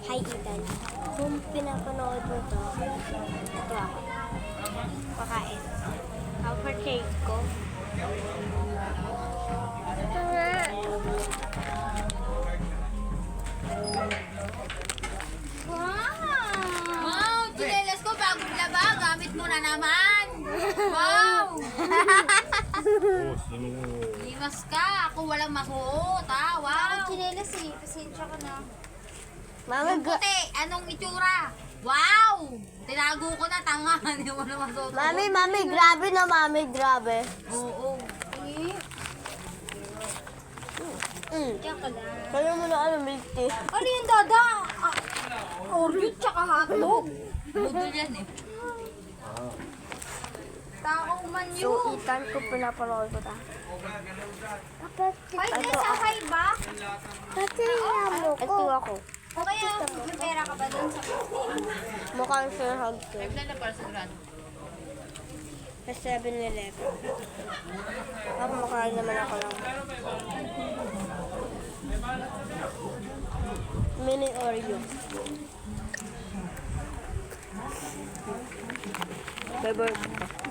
Hi, Ethan. Kung pinapanood mo to, ito ako. Pakain. Kapatid ko. Ito nga. Wow! Chinelas ko bagong laba. Gamit mo na naman. Wow! Limas ka. Ako walang masuot, ha? Wow! Chinelas eh. Pasensya ka na. Mama, Yung puti, anong itsura? Wow! Tinago ko na, tanga. Hindi mo na masuot. mami, grabe na, mami, grabe. Oo. Diyan ka lang. Kaya mo na ano, milk tea. Ano yung dada? Oreo tsaka hotdog. Budol yan eh. Tao man So, yun. Ethan, kung pinapanood ko ta. Ay, nasakay ba? Pati mo ko. Ito ako. O kaya may pera ka ba dun sa Mukhang sure hug ko. Na para sa grado. Sa 7-Eleven. Ako makain naman ako lang. Mini Oreo. Favorite ko.